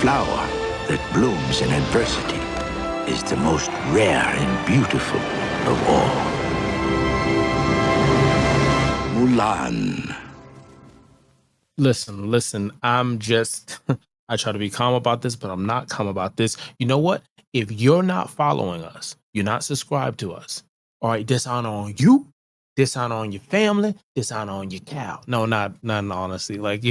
flower that blooms in adversity is the most rare and beautiful of all. Mulan. Listen, I try to be calm about this, but I'm not calm about this. You know what? If you're not following us, you're not subscribed to us, all right, dishonor on you, dishonor on your family, dishonor on your cow. No, not honestly. Like,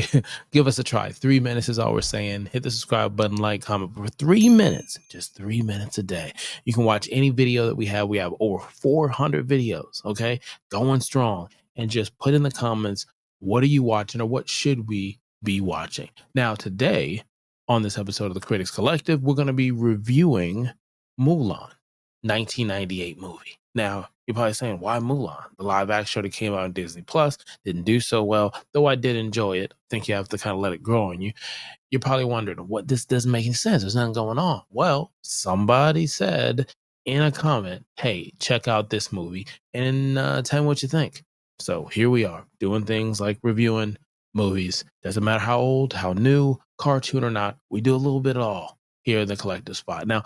give us a try. 3 minutes is all we're saying. Hit the subscribe button, like, comment for 3 minutes, just 3 minutes a day. You can watch any video that we have. We have over 400 videos, okay? Going strong. And just put in the comments, what are you watching or what should we be watching? Now, today, on this episode of the Critics Collective, we're going to be reviewing Mulan, 1998 movie. Now, you're probably saying, why Mulan? The live action show that came out on Disney Plus didn't do so well, though I did enjoy it. I think you have to kind of let it grow on you. You're probably wondering, what, this doesn't make any sense. There's nothing going on. Well, somebody said in a comment, hey, check out this movie and tell me what you think. So here we are doing things like reviewing movies. Doesn't matter how old, how new, cartoon or not. We do a little bit of all here in the collective spot. Now,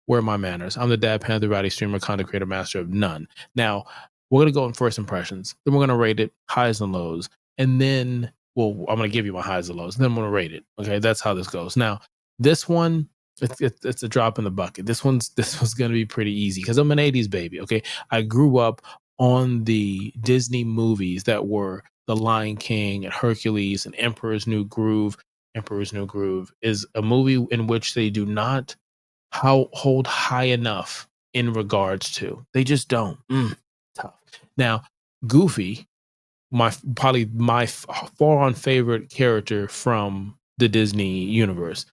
where are my manners? I'm the dad, Panther, Rowdy, streamer, content creator, master of none. Now, we're going to go in first impressions. Then we're going to rate it, highs and lows. And then, well, I'm going to give you my highs and lows. And then I'm going to rate it. Okay, that's how this goes. Now, this one, it's a drop in the bucket. This one's going to be pretty easy because I'm an 80s baby. Okay, I grew up on the Disney movies that were The Lion King and Hercules and Emperor's New Groove. Emperor's New Groove is a movie in which they do not hold high enough in regards to. They just don't. Tough. Now, Goofy, probably my far on favorite character from the Disney universe.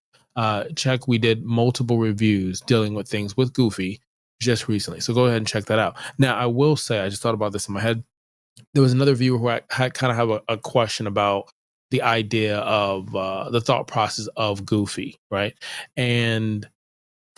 Check, we did multiple reviews dealing with things with Goofy just recently. So go ahead and check that out. Now, I will say, I just thought about this in my head. There was another viewer who I had kind of have a question about the idea of the thought process of Goofy, right? And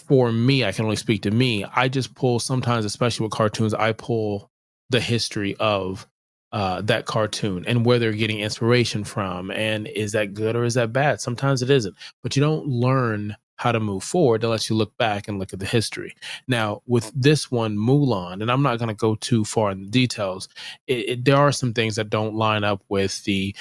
for me, I can only speak to me. I just pull sometimes, especially with cartoons, I pull the history of that cartoon and where they're getting inspiration from. And is that good or is that bad? Sometimes it isn't, but you don't learn how to move forward unless you look back and look at the history. Now, with this one, Mulan, and I'm not going to go too far in the details, there are some things that don't line up with the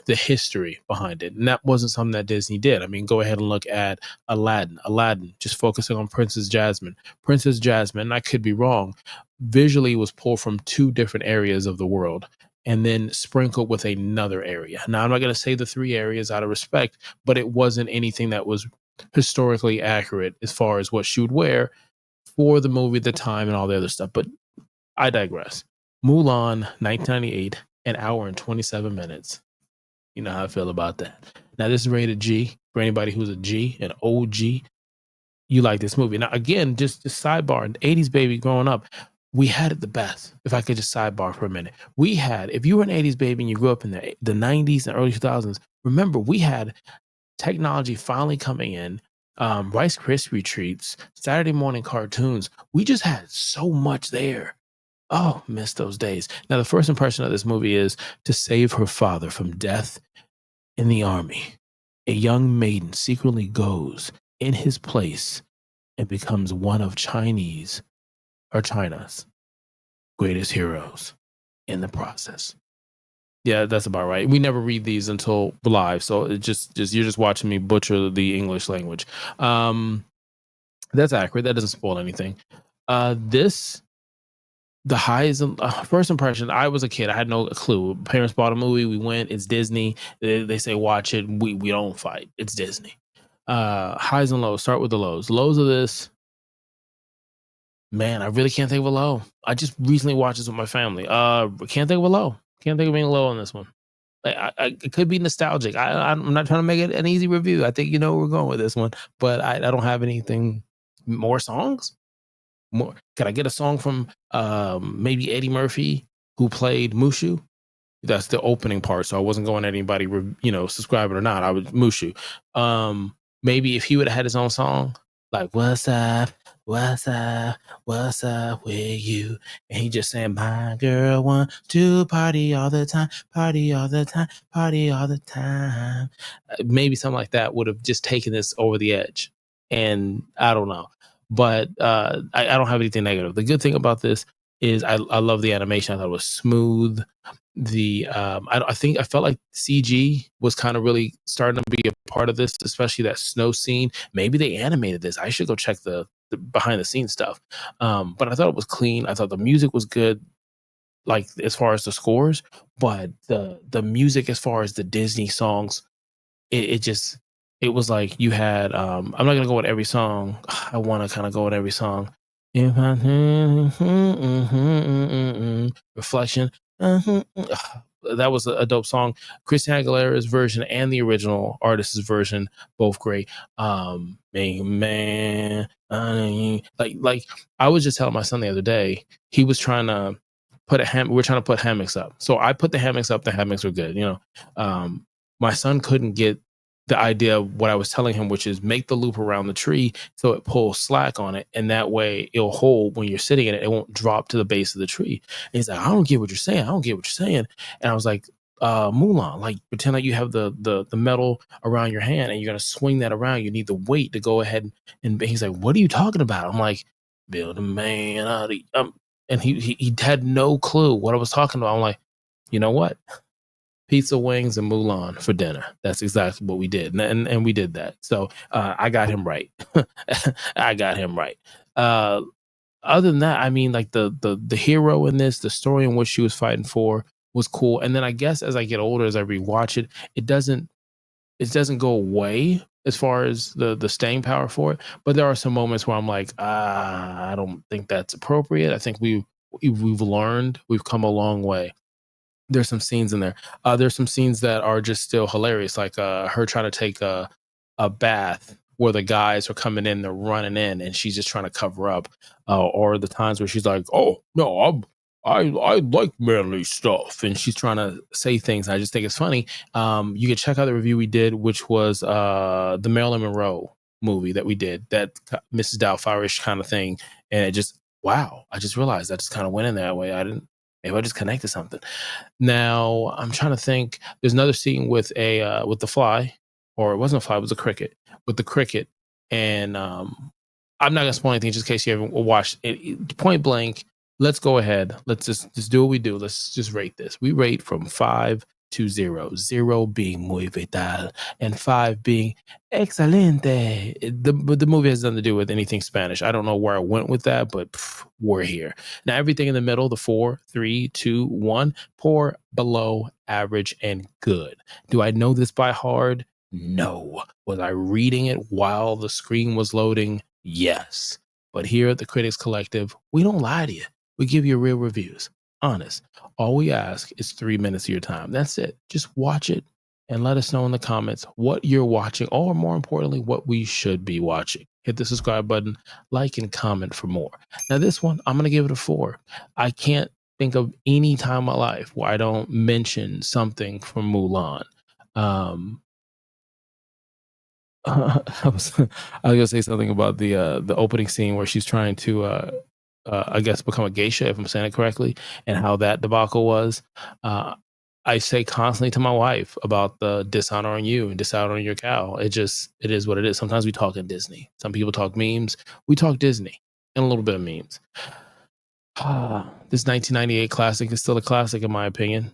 history behind it. And that wasn't something that Disney did. I mean, go ahead and look at Aladdin, just focusing on Princess Jasmine. Princess Jasmine, I could be wrong, visually was pulled from 2 different areas of the world and then sprinkled with another area. Now, I'm not going to say the 3 areas out of respect, but it wasn't anything that was historically accurate as far as what she would wear for the movie at the time and all the other stuff. But I digress. Mulan, 1998, an hour and 27 minutes. You know how I feel about that. Now, this is rated G. For anybody who's a G, an OG, you like this movie. Now, again, just sidebar, an 80s baby growing up, we had it the best. If I could just sidebar for a minute. We had, if you were an 80s baby and you grew up in the 90s and early 2000s, remember, we had technology finally coming in, Rice Krispie treats, Saturday morning cartoons. We just had so much there. Oh, miss those days. Now, the first impression of this movie is to save her father from death in the army. A young maiden secretly goes in his place and becomes one of China's greatest heroes in the process. Yeah, that's about right. We never read these until live, so it just you're just watching me butcher the English language. That's accurate. That doesn't spoil anything. The highs and first impression. I was a kid. I had no clue. Parents bought a movie. We went. It's Disney. They say watch it. We don't fight. It's Disney. Highs and lows. Start with the lows. Lows of this. Man, I really can't think of a low. I just recently watched this with my family. Can't think of a low. Can't think of any low on this one. It could be nostalgic. I'm not trying to make it an easy review. I think you know where we're going with this one, but I don't have anything. More songs? More? Can I get a song from maybe Eddie Murphy, who played Mushu? That's the opening part, so I wasn't going at anybody, subscribing or not. I was Mushu. Maybe if he would have had his own song, like "What's Up, what's up with you? And he just saying, my girl want to party all the time, party all the time, party all the time. Maybe something like that would have just taken this over the edge. And I don't know. But I don't have anything negative. The good thing about this is I love the animation. I thought it was smooth. I think I felt like CG was kind of really starting to be a part of this, especially that snow scene. Maybe they animated this. I should go check the behind the scenes stuff. But I thought it was clean. I thought the music was good, like as far as the scores, but the music as far as the Disney songs, it just it was like you had I'm not gonna go with every song. I want to kind of go with every song. If I reflection, that was a dope song. Christina Aguilera's version and the original artist's version, both great. Man, like I was just telling my son the other day, he was trying to we're trying to put hammocks up. So I put the hammocks up. The hammocks were good, my son couldn't get the idea of what I was telling him, which is make the loop around the tree so it pulls slack on it, and that way it'll hold when you're sitting in it. It won't drop to the base of the tree. And he's like, I don't get what you're saying. I don't get what you're saying. And I was like, Mulan, like pretend like you have the metal around your hand and you're gonna swing that around. You need the weight to go ahead and he's like, what are you talking about? I'm like, build a man out of and he had no clue what I was talking about. I'm like, you know what? Pizza, wings, and Mulan for dinner. That's exactly what we did, and we did that. So I got him right. I got him right. Other than that, I mean, like the hero in this, the story in which she was fighting for was cool. And then I guess as I get older, as I rewatch it, it doesn't go away as far as the staying power for it. But there are some moments where I'm like, I don't think that's appropriate. I think we've learned, we've come a long way. There's some scenes in there. There's some scenes that are just still hilarious, like her trying to take a bath where the guys are coming in, they're running in, and she's just trying to cover up. Or the times where she's like, "Oh no, I like manly stuff," and she's trying to say things. I just think it's funny. You can check out the review we did, which was the Marilyn Monroe movie that we did, that Mrs. Doubtfire-ish kind of thing, and it just wow, I just realized I just kind of went in that way. I didn't. Maybe I just connected something. Now I'm trying to think. There's another scene with the fly, or it wasn't a fly, it was a cricket. With the cricket, and I'm not gonna spoil anything just in case you haven't watched it. Point blank, let's go ahead. Let's just do what we do. Let's just rate this. We rate from 5 to 0. 0 being muy vital, and 5 being excelente. The movie has nothing to do with anything Spanish. I don't know where I went with that, but we're here. Now everything in the middle, the 4, 3, 2, 1, poor, below, average, and good. Do I know this by heart? No. Was I reading it while the screen was loading? Yes. But here at the Critics Collective, we don't lie to you. We give you real reviews. Honest. All we ask is 3 minutes of your time. That's it. Just watch it and let us know in the comments what you're watching, or more importantly, what we should be watching. Hit the subscribe button, like, and comment for more. Now, this one, I'm going to give it a 4. I can't think of any time in my life where I don't mention something from Mulan. I was gonna say something about the opening scene where she's trying to I guess become a geisha, if I'm saying it correctly, and how that debacle was. Uh, I say constantly to my wife about the dishonoring you and dishonoring your cow. It is what it is. Sometimes we talk in Disney. Some people talk memes. We talk Disney and a little bit of memes. This 1998 classic is still a classic in my opinion.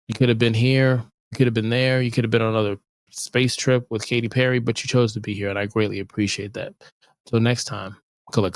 You could have been here. You could have been there. You could have been on another space trip with Katy Perry, but you chose to be here, and I greatly appreciate that. So next time, click.